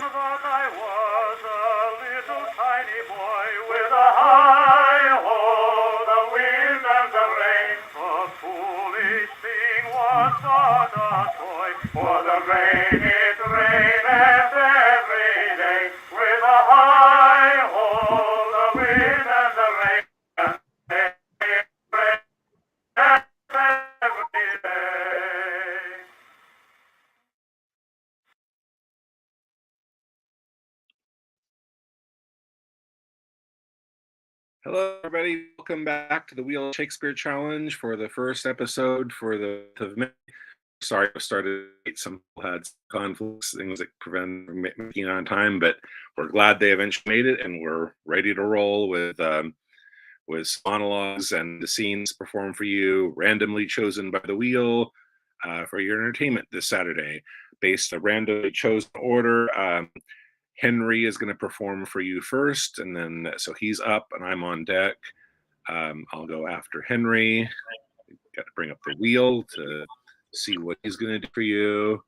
that I was a little tiny boy with a hi-ho, the wind and the rain. The foolish thing was not a toy, for the rain it raineth every day. With a hi-ho, the wind and the rain. Hello, everybody. Welcome back to the Wheel Shakespeare Challenge for the first episode for the month of May. Sorry, I started late. Some people had conflicts, things that prevent making it on time, but we're glad they eventually made it, and we're ready to roll with monologues and the scenes performed for you, randomly chosen by the Wheel for your entertainment this Saturday, based on a randomly chosen order. Henry is going to perform for you first, and then so he's up and I'm on deck. I'll go after Henry. Got to bring up the wheel to see what he's going to do for you.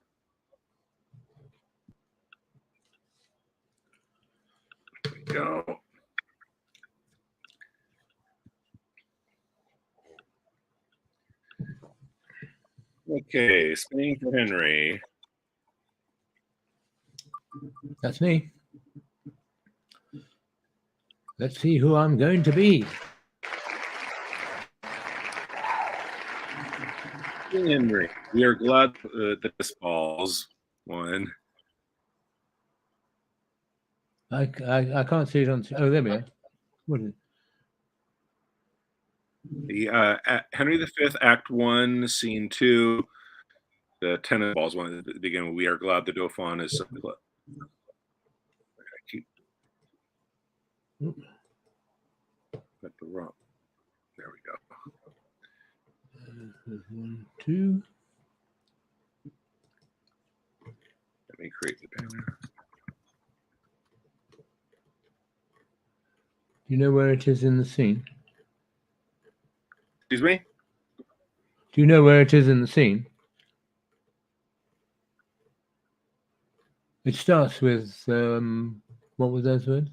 There we go. Okay, spinning for Henry. That's me. Let's see who I'm going to be. Henry, we are glad that this falls one. I can't see it on. Oh, there we are. What is it? The Henry V, Act 1, Scene 2, the Ten of Balls one at the beginning. We are glad the Dauphin is. Got the wrong. There we go. 1, 2. Let me create the banner. Do you know where it is in the scene? Excuse me? Do you know where it is in the scene? It starts with, what was those words?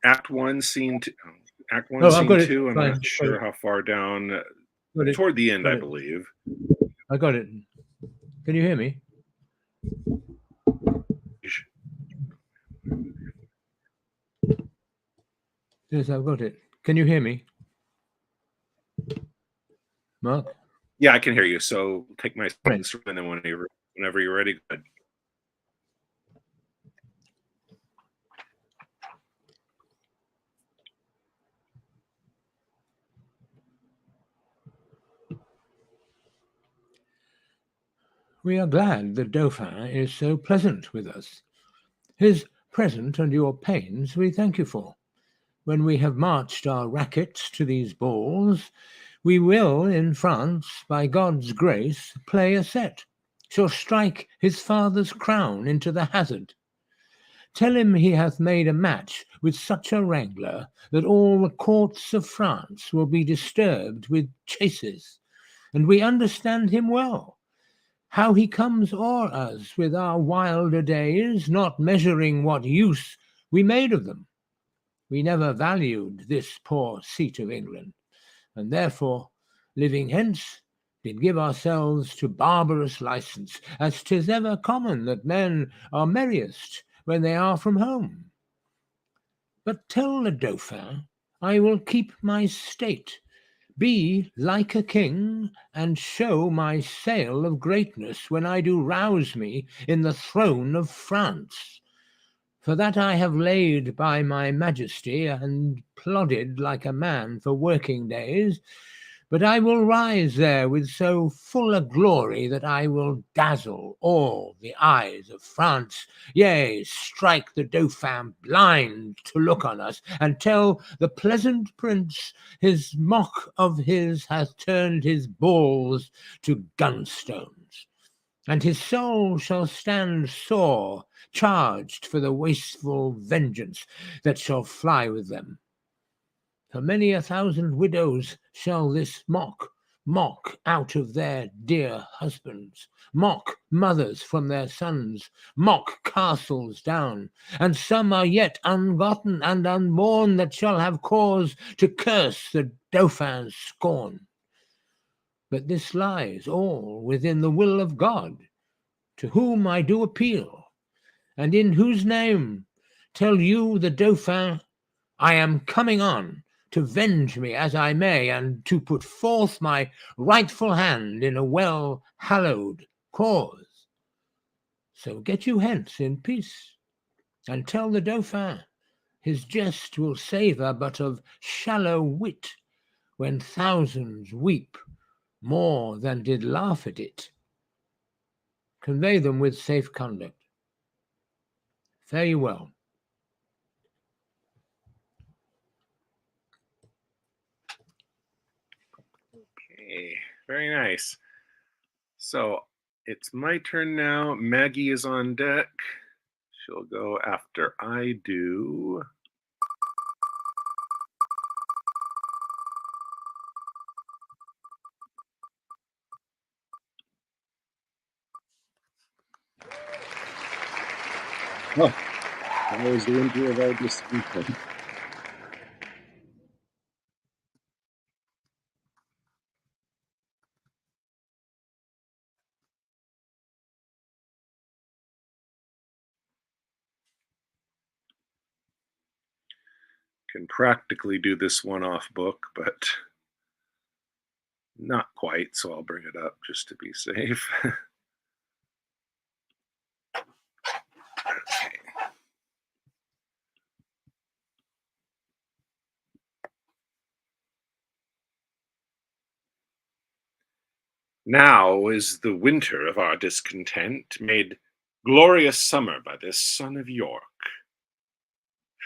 Act 1, Scene 2. Act 1, Oh, Scene I've got it. 2. I'm Fine. not sure how far down. Got it. Toward the end, Got I it. believe. I got it. Can you hear me? Yes, I've got it. Can you hear me? Mark? Yeah, I can hear you. So take my Right. seconds, and then whenever you're ready, good. We are glad the Dauphin is so pleasant with us. His present and your pains we thank you for. When we have marched our rackets to these balls, we will, in France, by God's grace, play a set, shall strike his father's crown into the hazard. Tell him he hath made a match with such a wrangler that all the courts of France will be disturbed with chases, and we understand him well. How he comes o'er us with our wilder days, not measuring what use we made of them. We never valued this poor seat of England, and therefore, living hence, did give ourselves to barbarous license, as 'tis ever common that men are merriest when they are from home. But tell the Dauphin I will keep my state, be like a king, and show my sail of greatness when I do rouse me in the throne of France. For that I have laid by my majesty and plodded like a man for working days, but I will rise there with so full a glory that I will dazzle all the eyes of France, yea, strike the Dauphin blind to look on us, and tell the pleasant prince his mock of his hath turned his balls to gunstones, and his soul shall stand sore charged for the wasteful vengeance that shall fly with them. For many a thousand widows shall this mock mock out of their dear husbands, mock mothers from their sons, mock castles down, and some are yet ungotten and unborn that shall have cause to curse the Dauphin's scorn. But this lies all within the will of God, to whom I do appeal, and in whose name tell you the Dauphin I am coming on to venge me as I may, and to put forth my rightful hand in a well-hallowed cause. So get you hence in peace, and tell the Dauphin his jest will savour but of shallow wit, when thousands weep more than did laugh at it. Convey them with safe conduct. Fare you well. Okay, very nice. So it's my turn now. Maggie is on deck. She'll go after I do. Oh, that was the winter of our discontent. Can practically do this one off book, but not quite, so I'll bring it up just to be safe. Okay. Now is the winter of our discontent made glorious summer by this sun of York,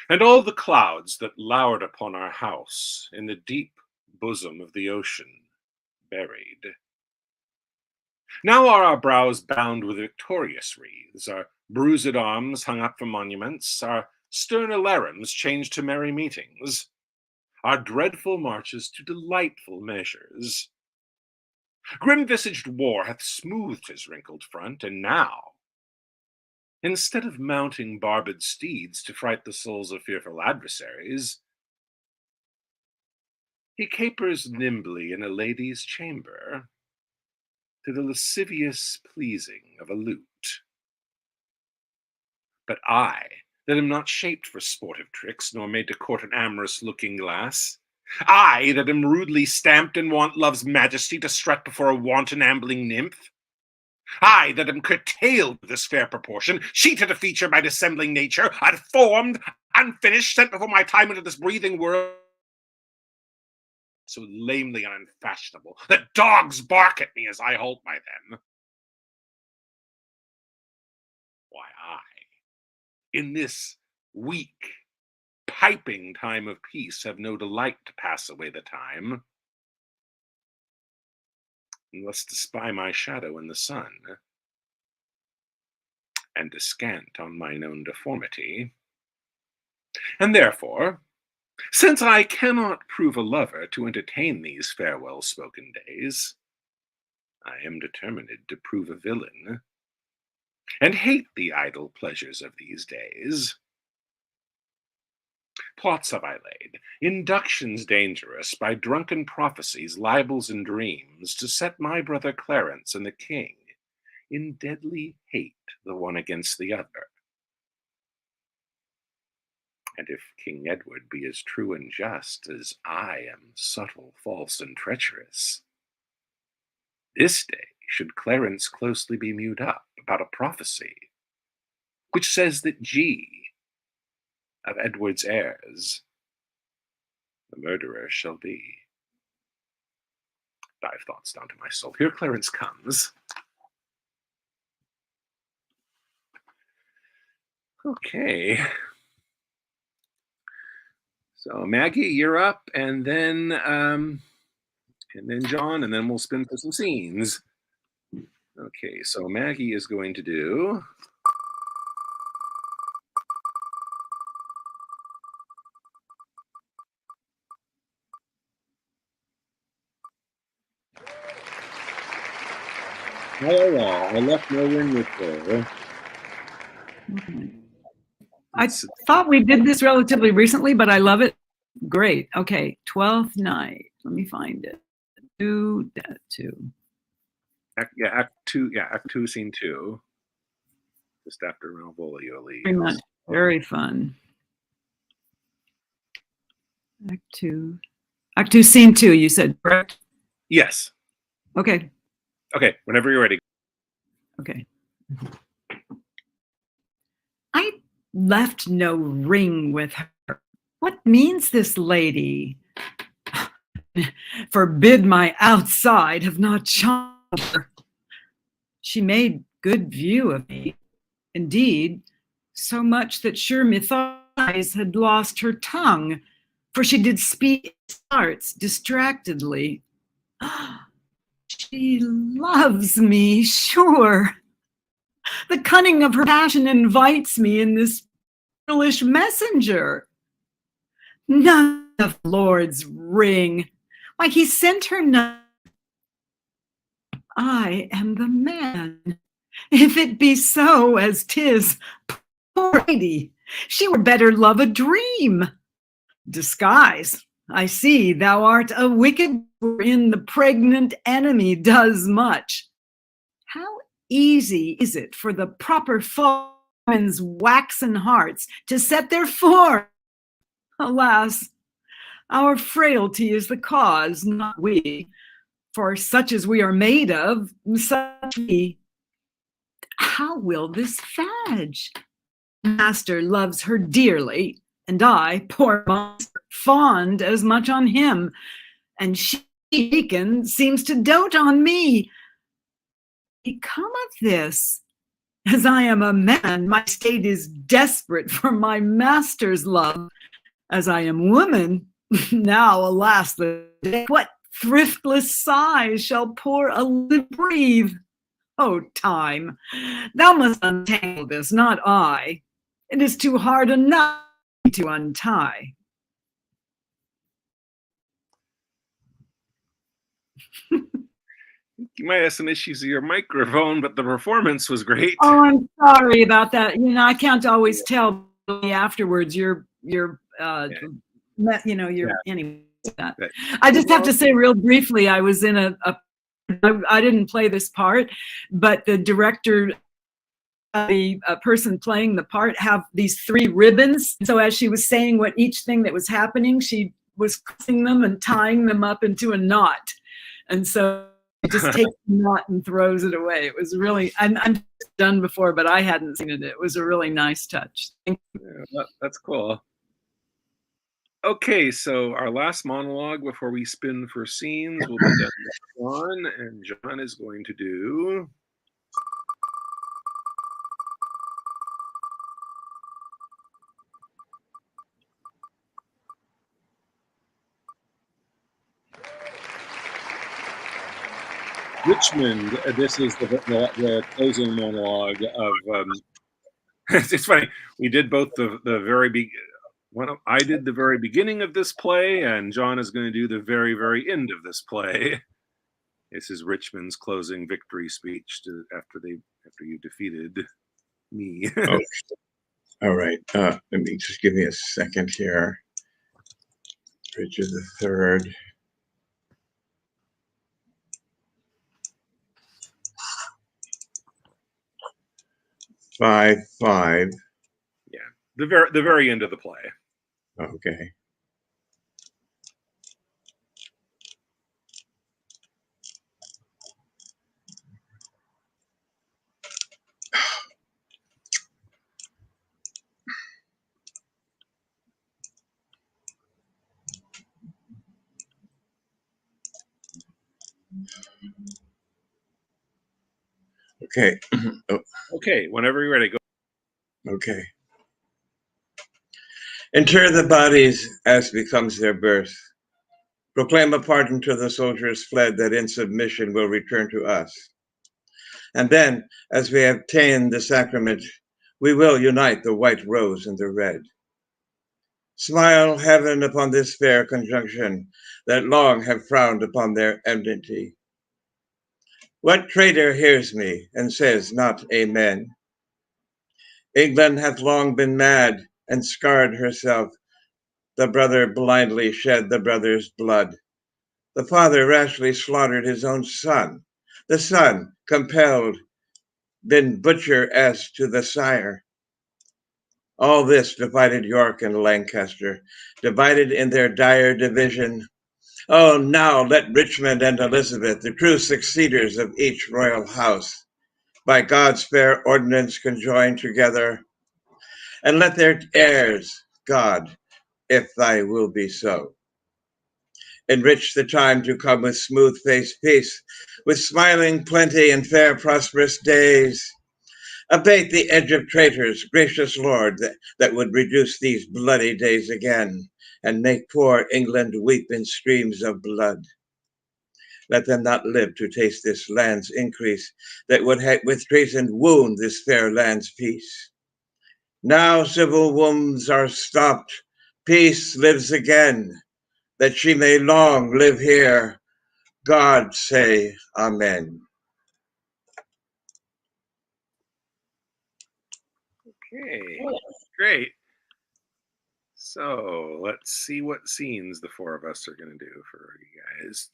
and all the clouds that lowered upon our house in the deep bosom of the ocean buried. Now are our brows bound with victorious wreaths, our bruised arms hung up for monuments, our stern alarums changed to merry meetings, our dreadful marches to delightful measures. Grim-visaged war hath smoothed his wrinkled front, and now, instead of mounting barbed steeds to fright the souls of fearful adversaries, he capers nimbly in a lady's chamber, to the lascivious pleasing of a lute. But I, that am not shaped for sportive tricks, nor made to court an amorous looking glass, I, that am rudely stamped and want love's majesty to strut before a wanton ambling nymph, I, that am curtailed with this fair proportion, sheeted a feature by dissembling nature, unformed, unfinished, sent before my time into this breathing world, so lamely and unfashionable that dogs bark at me as I halt by them. Why, I, in this weak, piping time of peace, have no delight to pass away the time, unless to spy my shadow in the sun, and descant on mine own deformity. And therefore, since I cannot prove a lover to entertain these farewell spoken days, I am determined to prove a villain, and hate the idle pleasures of these days. Plots have I laid, inductions dangerous, by drunken prophecies, libels, and dreams, to set my brother Clarence and the king in deadly hate the one against the other. And if King Edward be as true and just as I am subtle, false, and treacherous, this day should Clarence closely be mewed up about a prophecy which says that G, of Edward's heirs, the murderer shall be. Dive thoughts down to my soul. Here Clarence comes. Okay. So Maggie, you're up, and then John, and then we'll spin for some scenes. Okay, so Maggie is going to do. I left no ring with her. I thought we did this relatively recently, but I love it. Great. Okay, 12th night. Let me find it. Two. Act 2. Yeah, Act 2, Scene 2. Just after Malvolio leaves. Very much. Very fun. Act 2. Act 2, Scene 2, you said, correct? Yes. Okay. Okay, whenever you're ready. Okay. I left no ring with her. What means this lady? Forbid my outside have not charmed her. She made good view of me. Indeed, so much that sure methought had lost her tongue, for she did speak arts distractedly. She loves me, sure. The cunning of her passion invites me in this foolish messenger. None of the Lord's ring. Why, he sent her none. I am the man. If it be so as 'tis, poor lady, she were better love a dream. Disguise, I see thou art a wicked, wherein the pregnant enemy does much. How easy is it for the proper foemen's waxen hearts to set their form? Alas, our frailty is the cause, not we. For such as we are made of, such we. How will this fadge? Master loves her dearly, and I, poor monster, fond as much on him, and she, Deacon, seems to dote on me. Become of this? As I am a man, my state is desperate for my master's love. As I am woman, now, alas, the day, what thriftless sighs shall poor Olivia breathe? Oh, time, thou must untangle this, not I. It is too hard a knot to untie. You might have some issues with your microphone, but the performance was great. Oh, I'm sorry about that. You know, I can't always tell afterwards. Anyway. I just have to say real briefly, I was in I didn't play this part, but the director, the person playing the part, have these 3 ribbons. So as she was saying what each thing that was happening, she was crossing them and tying them up into a knot. And so it just takes the knot and throws it away. It was really, I'm done before, but I hadn't seen it. It was a really nice touch. Yeah, that's cool. Okay, so our last monologue before we spin for scenes will be done by John, and John is going to do Richmond. This is the closing monologue of. It's funny. We did both the very I did the very beginning of this play, and John is going to do the very, very end of this play. This is Richmond's closing victory speech after you defeated me. Okay. All right. Let me just give me a second here. Richard III. Five. Yeah, the very end of the play. Okay. Okay. Okay, whenever you're ready, go. Okay. Inter the bodies as becomes their birth. Proclaim a pardon to the soldiers fled that in submission will return to us. And then, as we have ta'en the sacrament, we will unite the white rose and the red. Smile heaven upon this fair conjunction that long have frowned upon their enmity. What traitor hears me and says not amen? England hath long been mad and scarred herself. The brother blindly shed the brother's blood. The father rashly slaughtered his own son. The son, compelled, been butcher as to the sire. All this divided York and Lancaster, divided in their dire division. Oh, now let Richmond and Elizabeth, the true succeeders of each royal house, by God's fair ordinance conjoin together, and let their heirs, God, if thy will be so, enrich the time to come with smooth-faced peace, with smiling plenty and fair prosperous days. Abate the edge of traitors, gracious Lord, that would reduce these bloody days again, and make poor England weep in streams of blood. Let them not live to taste this land's increase, that would with treason wound this fair land's peace. Now civil wounds are stopped, peace lives again, that she may long live here. God say amen. Okay, great. So let's see what scenes the four of us are going to do for you guys.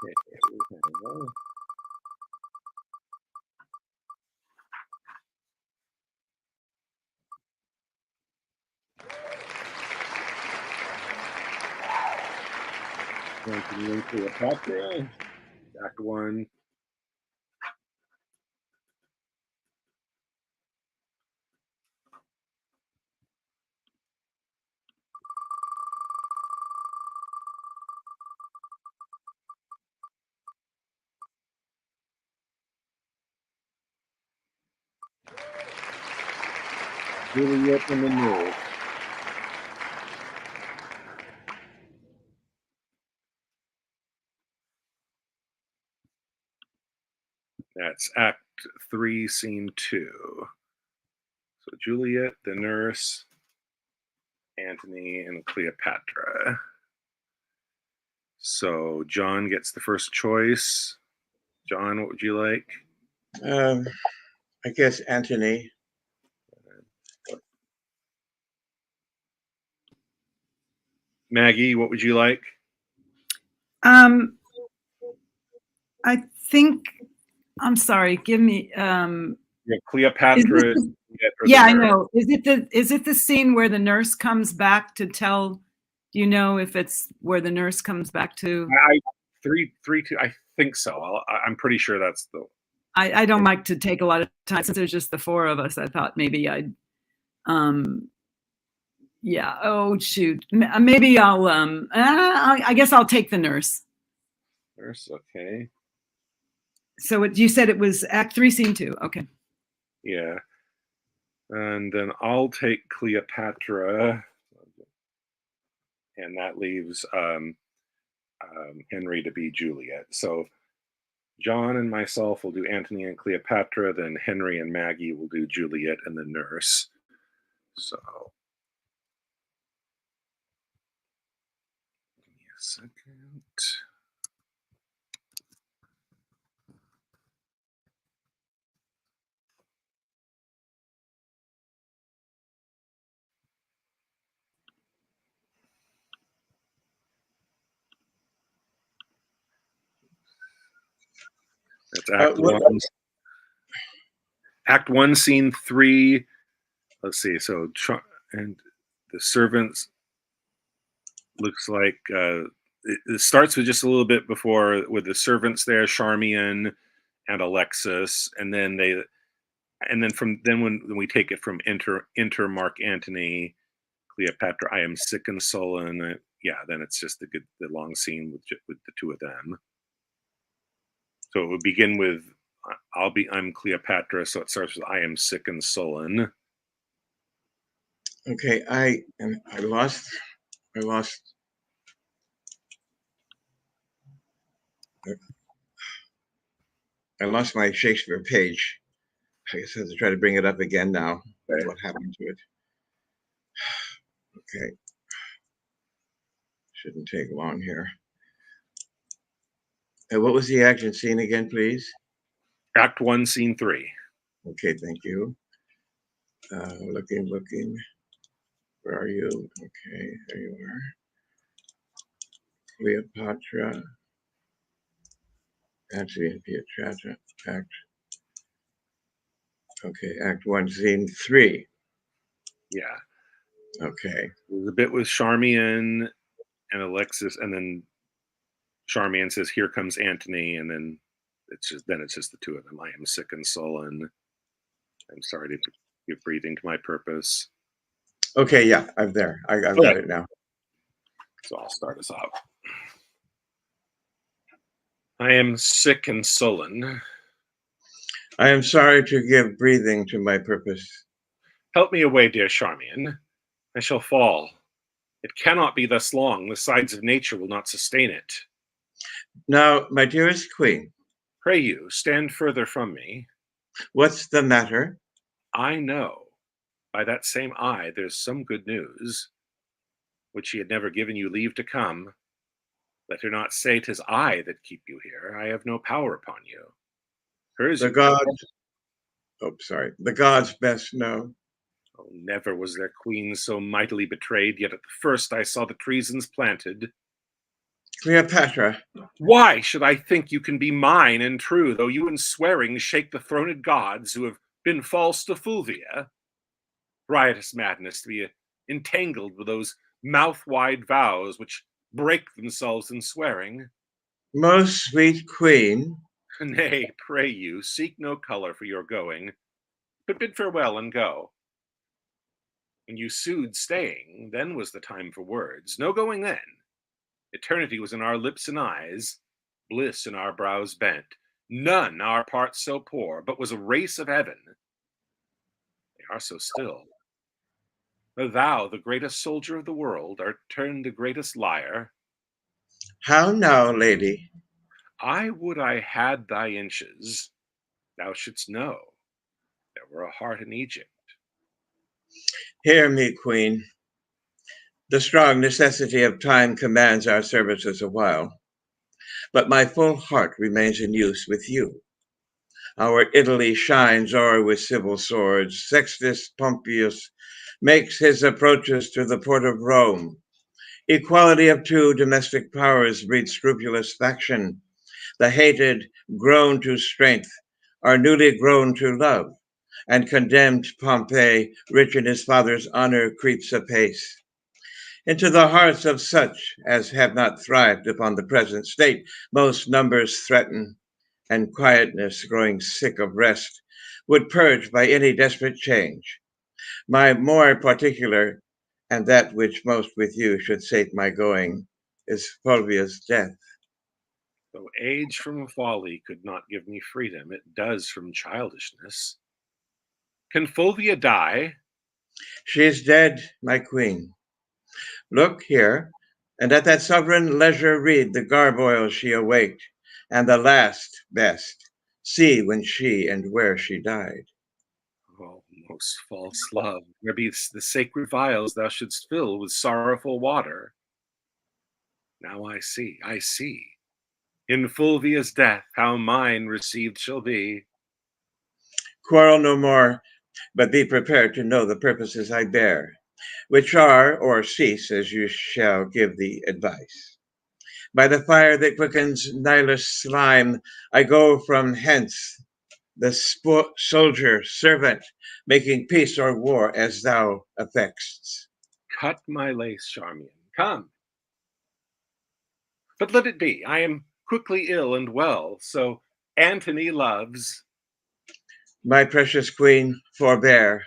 Okay, Anthony Cleopatra, Act 1. Juliet and the Nurse. That's Act 3, Scene 2. So Juliet, the Nurse, Antony, and Cleopatra. So John gets the first choice. John, what would you like? I guess Antony. Maggie, what would you like? I think, I'm sorry, give me, Yeah, Cleopatra. yeah, I know. Is it the scene where the nurse comes back to tell, do you know if it's where the nurse comes back to? 3, 2, I think so. I'm pretty sure that's the. I don't like to take a lot of time since there's just the four of us. I thought maybe I'd, yeah. Oh shoot. Maybe I'll, I guess I'll take the nurse. Nurse, okay. So you said it was Act 3, Scene 2. Okay. Yeah. And then I'll take Cleopatra. And that leaves Henry to be Juliet. So John and myself will do Antony and Cleopatra, then Henry and Maggie will do Juliet and the Nurse. So give me a second. That's Act 1. Act 1, Scene 3. Let's see. So, and the servants looks like it starts with just a little bit before with the servants there, Charmian and Alexis, and then when we take it from enter Mark Antony, Cleopatra, I am sick and sullen. Yeah, then it's just the long scene with the two of them. So it would begin with I'm Cleopatra, so it starts with I am sick and sullen. Okay, I lost my Shakespeare page. I guess I have to try to bring it up again now. Okay. What happened to it? Okay. Shouldn't take long here. What was the action scene again, please? Act 1, Scene 3. Okay, thank you. Looking. Where are you? Okay, there you are. Cleopatra. Antony and Cleopatra. Act 1, Scene 3. Yeah. Okay. There's a bit with Charmian and Alexis, and then Charmian says, "Here comes Antony," and then it's just the two of them. "I am sick and sullen. I'm sorry to give breathing to my purpose." Okay, yeah, I'm there. I've Okay. got it now. So I'll start us off. "I am sick and sullen. I am sorry to give breathing to my purpose. Help me away, dear Charmian. I shall fall. It cannot be thus long. The sides of nature will not sustain it. Now, my dearest queen, Pray you, stand further from me. what's the matter? I know, by that same eye, there's some good news, which she had never given you leave to come. Let her not say 'tis I that keep you here. I have no power upon you. Hers The you gods, the gods best know. Oh, never was there queen so mightily betrayed, yet at the first I saw the treasons planted. Cleopatra, Why should I think you can be mine and true, though you in swearing shake the throned gods who have been false to Fulvia? Riotous madness to be entangled with those mouth-wide vows which break themselves in swearing. most sweet queen, Nay, pray you, seek no color for your going, but bid farewell and go. When you sued staying, then was the time for words. No going then. Eternity was in our lips and eyes, bliss in our brows bent. None our parts so poor, but was a race of heaven. They are so still. Thou, the greatest soldier of the world, art turned the greatest liar. how now, lady? I would I had thy inches. Thou shouldst know there were a heart in Egypt. Hear me, queen. The strong necessity of time commands our services a while, but my full heart remains in use with you. Our Italy shines o'er with civil swords. Sextus Pompeius makes his approaches to the port of Rome. Equality of two domestic powers breeds scrupulous faction. The hated grown to strength are newly grown to love, and condemned Pompey, rich in his father's honor, creeps apace. Into the hearts of such as have not thrived upon the present state, most numbers threaten, and quietness, growing sick of rest, would purge by any desperate change. My more particular, and that which most with you should sate my going, is Fulvia's death. Though age from folly could not give me freedom, it does from childishness. Can Fulvia die? She is dead, my queen. Look here, and at that sovereign leisure read the garboils she awaked, and the last best. See when she and where she died. Oh, most false love, where be the sacred vials thou shouldst fill with sorrowful water. Now I see. In Fulvia's death, how mine received shall be. Quarrel no more, but be prepared to know the purposes I bear, which are, or cease as you shall give the advice. By the fire that quickens Nilus slime, I go from hence, the soldier, servant, making peace or war as thou affectst. Cut my lace, Charmian. Come. But let it be. I am quickly ill and well, so Antony loves. My precious queen, forbear,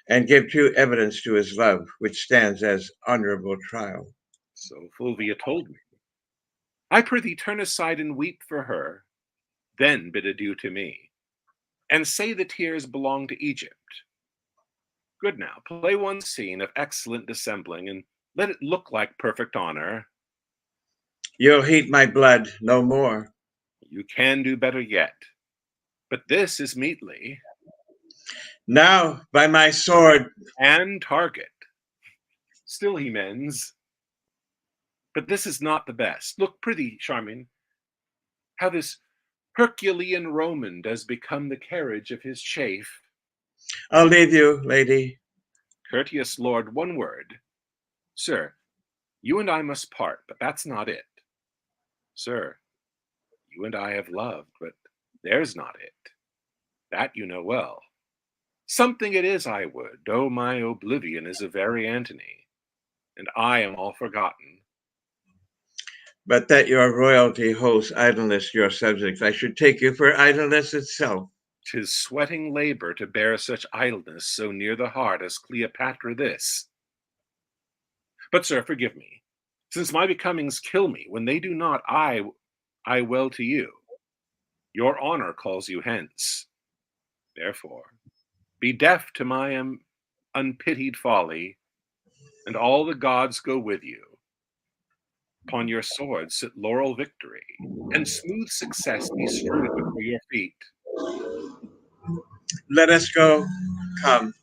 and give true evidence to his love, which stands as honorable trial. So Fulvia told me. I prithee turn aside and weep for her, then bid adieu to me, and say the tears belong to Egypt. Good now, play one scene of excellent dissembling, and let it look like perfect honor. You'll heat my blood no more. You can do better yet, but this is meetly. Now, by my sword. And target. Still he mends. But this is not the best. Look, prithee, Charmian, how this Herculean Roman does become the carriage of his chafe. I'll leave you, lady. Courteous lord, one word. Sir, you and I must part, but that's not it. Sir, you and I have loved, but there's not it. That you know well. Something it is I would, oh my oblivion is a very Antony, and I am all forgotten. But that your royalty holds idleness your subjects, I should take you for idleness itself. 'Tis sweating labor to bear such idleness so near the heart as Cleopatra this. But, sir, forgive me, since my becomings kill me. When they do not, I well to you. Your honor calls you hence. Therefore, be deaf to my unpitied folly, and all the gods go with you. Upon your sword sit laurel victory, and smooth success be strewn before your feet. Let us go. Come.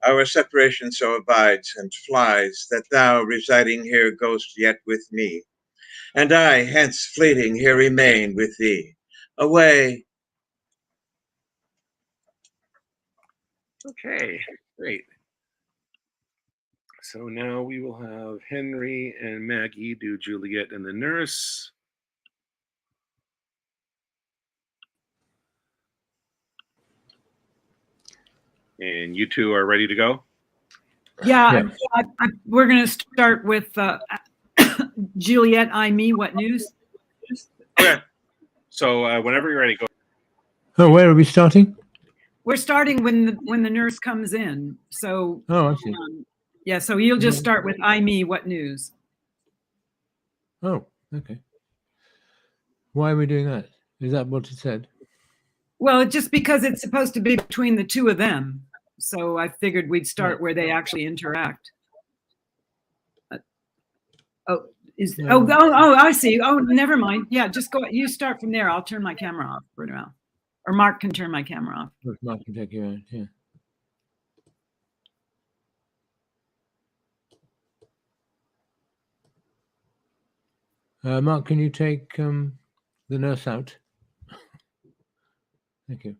Our separation so abides and flies, that thou, residing here, goest yet with me, and I, hence fleeting, here remain with thee. Away. Okay, great. So now we will have Henry and Maggie do Juliet and the nurse. And you two are ready to go? Yeah, we're going to start with Juliet, I, me, what news? Okay. So whenever you're ready, go. Oh, where are we starting? We're starting when the nurse comes in. So, Oh, I see. yeah, so you'll just start with I, me, what news? Oh, okay. Why are we doing that? Is that what it said? Well, just because it's supposed to be between the two of them. So I figured we'd start where they actually interact. I see. Oh, never mind. Yeah, just go. You start from there. I'll turn my camera off for now. Or Mark can turn my camera off. Mark can take you out, yeah. Mark, can you take the nurse out? Thank you.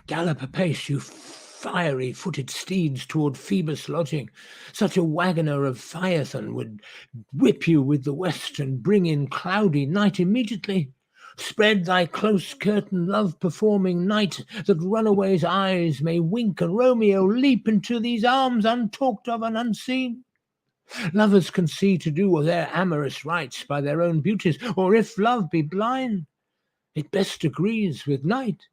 Gallop apace, you fiery-footed steeds, toward Phoebus' lodging. Such a wagoner of Phaethon would whip you with the west and bring in cloudy night immediately. Spread thy close curtain, love-performing night, that runaways' eyes may wink, and Romeo leap into these arms untalked of and unseen. Lovers can see to do their amorous rites by their own beauties, or if love be blind, it best agrees with night.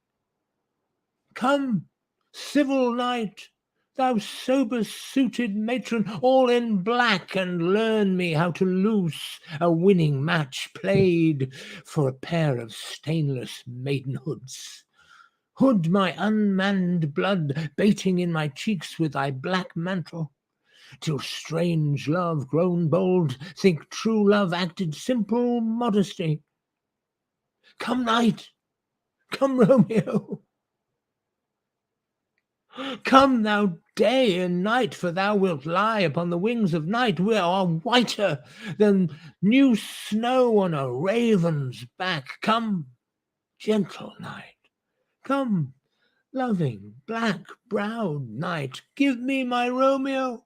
Come, civil knight, thou sober-suited matron, all in black, and learn me how to loose a winning match played for a pair of stainless maidenhoods. Hood my unmanned blood, baiting in my cheeks with thy black mantle, till strange love grown bold think true love acted simple modesty. Come, knight, come, Romeo. Come, thou day and night, for thou wilt lie upon the wings of night. We are whiter than new snow on a raven's back. Come, gentle night. Come, loving, black-browed night. Give me my Romeo.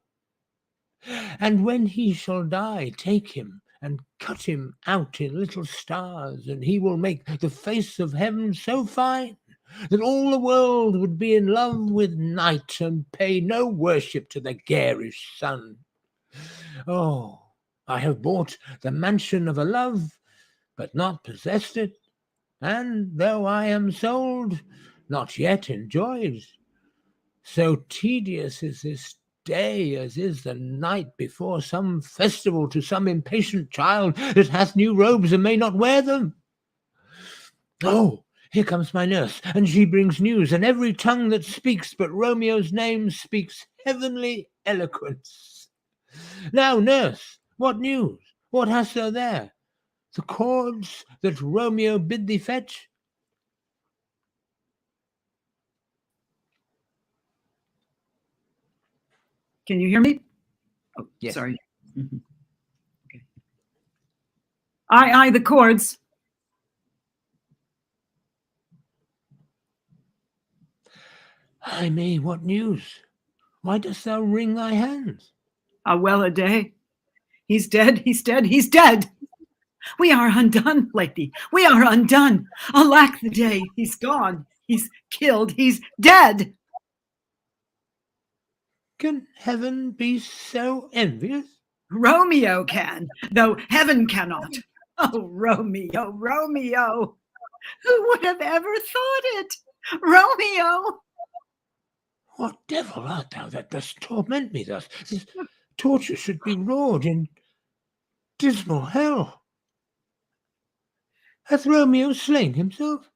And when he shall die, take him and cut him out in little stars, and he will make the face of heaven so fine that all the world would be in love with night and pay no worship to the garish sun. Oh, I have bought the mansion of a love, but not possessed it, and though I am sold, not yet enjoyed. So tedious is this day as is the night before some festival to some impatient child that hath new robes and may not wear them. Oh, here comes my nurse, and she brings news, and every tongue that speaks but Romeo's name speaks heavenly eloquence. Now, nurse, what news? What hast thou there? The cords that Romeo bid thee fetch? Can you hear me? Oh, Yes. sorry. Okay. Aye, the chords. Ay me, what news? Why dost thou wring thy hands? Well a day. He's dead, he's dead, he's dead. We are undone, lady. We are undone. Alack the day. He's gone. He's killed. He's dead. Can heaven be so envious? Romeo can, though heaven cannot. Oh, Romeo, Romeo. Who would have ever thought it? Romeo. What devil art thou that dost torment me thus? This torture should be roared in dismal hell. Hath Romeo slain himself?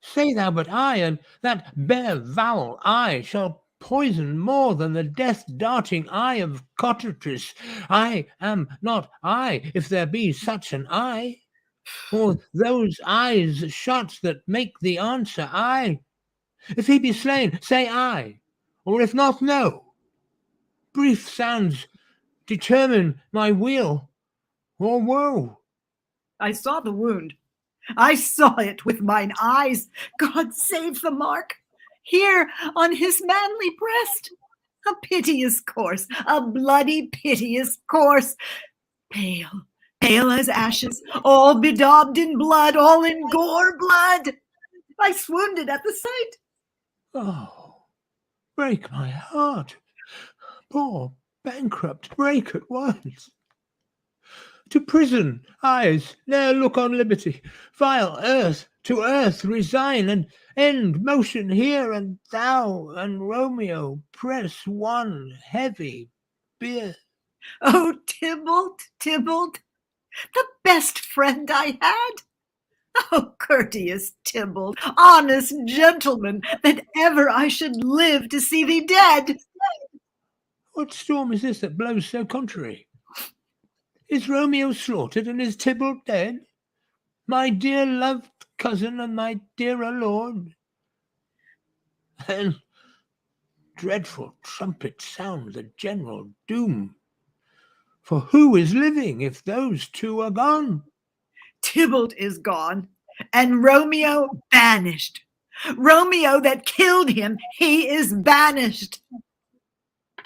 Say thou but I, and that bare vowel I shall poison more than the death-darting eye of cockatrice. I am not I, if there be such an eye, or those eyes shut that make the answer I. If he be slain, say I, or if not, no. Brief sounds determine my weal or woe. I saw the wound. I saw it with mine eyes. God save the mark. Here on his manly breast. A piteous course, a bloody piteous course. Pale, pale as ashes, all bedaubed in blood, all in gore blood. I swooned at the sight. Oh, break my heart. Poor bankrupt, break at once. To prison, eyes, ne'er look on liberty. Vile earth, to earth resign, and end motion here, and thou and Romeo press one heavy bier. Oh, Tybalt, Tybalt, the best friend I had. Oh, courteous Tybalt, honest gentleman, that ever I should live to see thee dead. What storm is this that blows so contrary? Is Romeo slaughtered, and is Tybalt dead? My dear loved cousin, and my dearer lord? Then dreadful trumpets sound the general doom. For who is living if those two are gone? Tybalt is gone, and Romeo banished. Romeo that killed him, he is banished.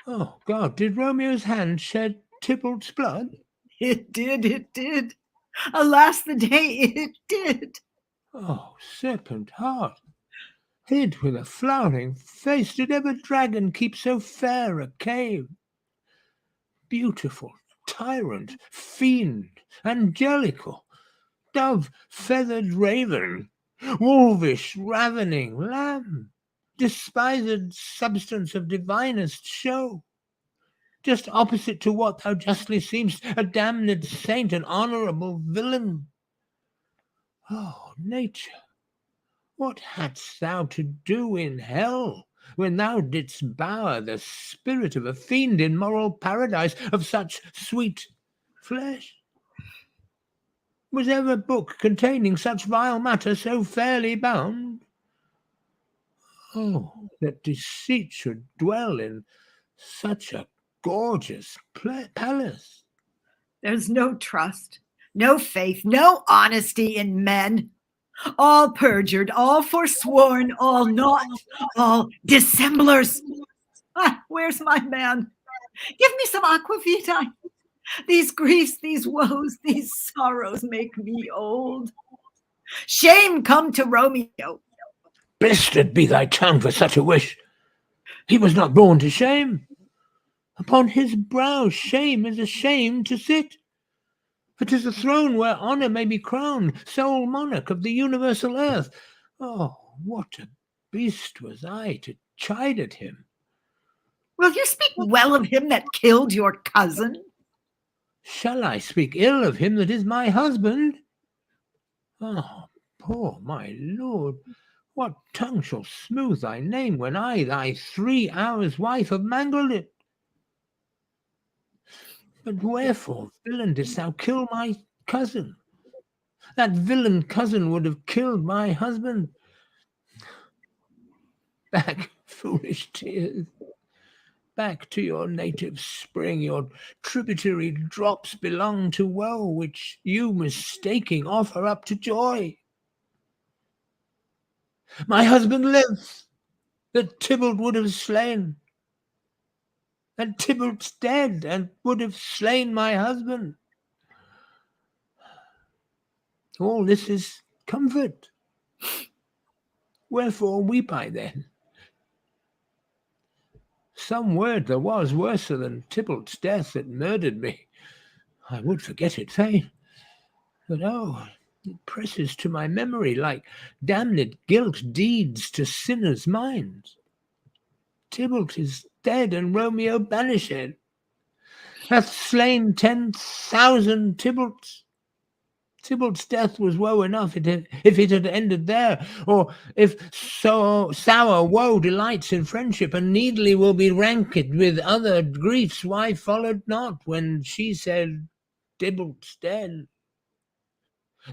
Oh, God, did Romeo's hand shed Tybalt's blood? It did, it did. Alas the day, it did. Oh, serpent heart, hid with a flowering face, did ever dragon keep so fair a cave? Beautiful, tyrant, fiend, angelical, dove-feathered raven, wolvish, ravening lamb, despised substance of divinest show, just opposite to what thou justly seemst, a damned saint, an honourable villain. Oh, nature, what hadst thou to do in hell, when thou didst bower the spirit of a fiend in moral paradise of such sweet flesh? Was ever book containing such vile matter so fairly bound? Oh, that deceit should dwell in such a gorgeous palace. There's no trust, no faith, no honesty in men. All perjured, all forsworn, all naught, all dissemblers. Ah, where's my man? Give me some aqua vitae. These griefs, these woes, these sorrows make me old. Shame come to Romeo. Blistered be thy tongue for such a wish. He was not born to shame. Upon his brow shame is a shame to sit. For 'tis a throne where honour may be crowned, sole monarch of the universal earth. Oh, what a beast was I to chide at him! Will you speak well of him that killed your cousin? Shall I speak ill of him that is my husband? Oh, poor my lord, what tongue shall smooth thy name when I, thy 3 hours' wife, have mangled it? But wherefore, villain, didst thou kill my cousin? That villain cousin would have killed my husband. Back, foolish tears. Back to your native spring, your tributary drops belong to woe, which you mistaking offer up to joy. My husband lives, that Tybalt would have slain, and Tybalt's dead, and would have slain my husband. All this is comfort. Wherefore weep I then? Some word there was worser than Tybalt's death that murdered me. I would forget it fain, but oh, it presses to my memory like damned guilt deeds to sinners' minds. Tybalt is dead, and Romeo banished, hath slain 10,000 Tybalts. Tybalt's death was woe enough if it had ended there, or if so sour woe delights in friendship, and needly will be ranked with other griefs. Why followed not when she said, Tybalt's dead?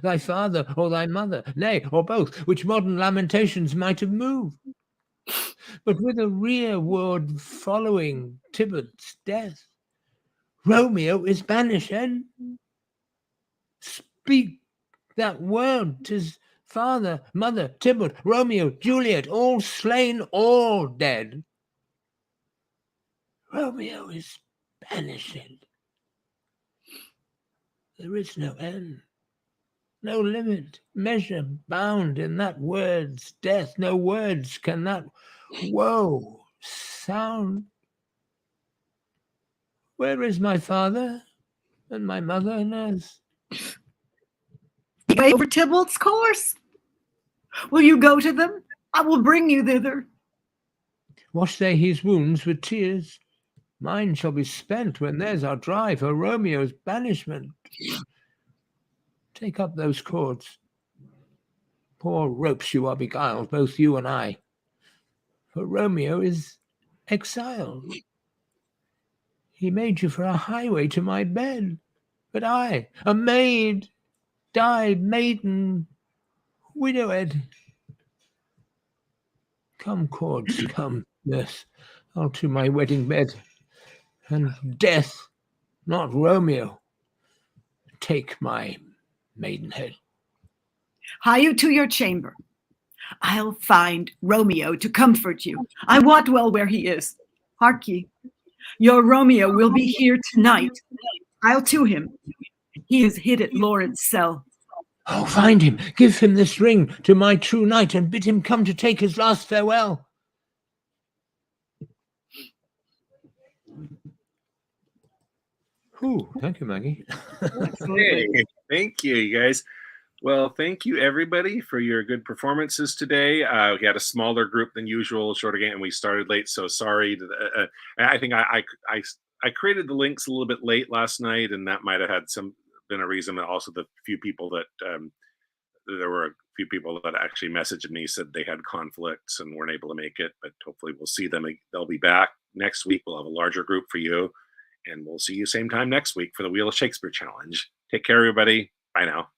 Thy father or thy mother, nay, or both, which modern lamentations might have moved. But with a rearward following Tybalt's death, Romeo is banished. Speak that word, 'tis father, mother, Tybalt, Romeo, Juliet, all slain, all dead. Romeo is banished. There is no end, no limit, measure bound in that word's death. No words can that woe sound. Where is my father and my mother, nurse? Way over Tybalt's course. Will you go to them? I will bring you thither. Wash they his wounds with tears. Mine shall be spent when theirs are dry for Romeo's banishment. Take up those cords. Poor ropes you are beguiled, both you and I. For Romeo is exiled. He made you for a highway to my bed. But I, a maid, died maiden, widowed. Come, cords, come, nurse, I'll to my wedding bed. And death, not Romeo, take my maidenhead. Hie you to your chamber. I'll find Romeo to comfort you. I wot well where he is. Hark ye, your Romeo will be here tonight. I'll to him. He is hid at Lawrence' cell. Oh, find him, give him this ring to my true knight, and bid him come to take his last farewell. Ooh, thank you, Maggie. Hey, thank you, you guys. Well, thank you, everybody, for your good performances today. We had a smaller group than usual, shorter game, and we started late, so sorry. I think I created the links a little bit late last night, and that might have had been a reason. But also, the few people that there were a few people that actually messaged me said they had conflicts and weren't able to make it. But hopefully, we'll see them. They'll be back next week. We'll have a larger group for you, and we'll see you same time next week for the Wheel of Shakespeare Challenge. Take care, everybody. Bye now.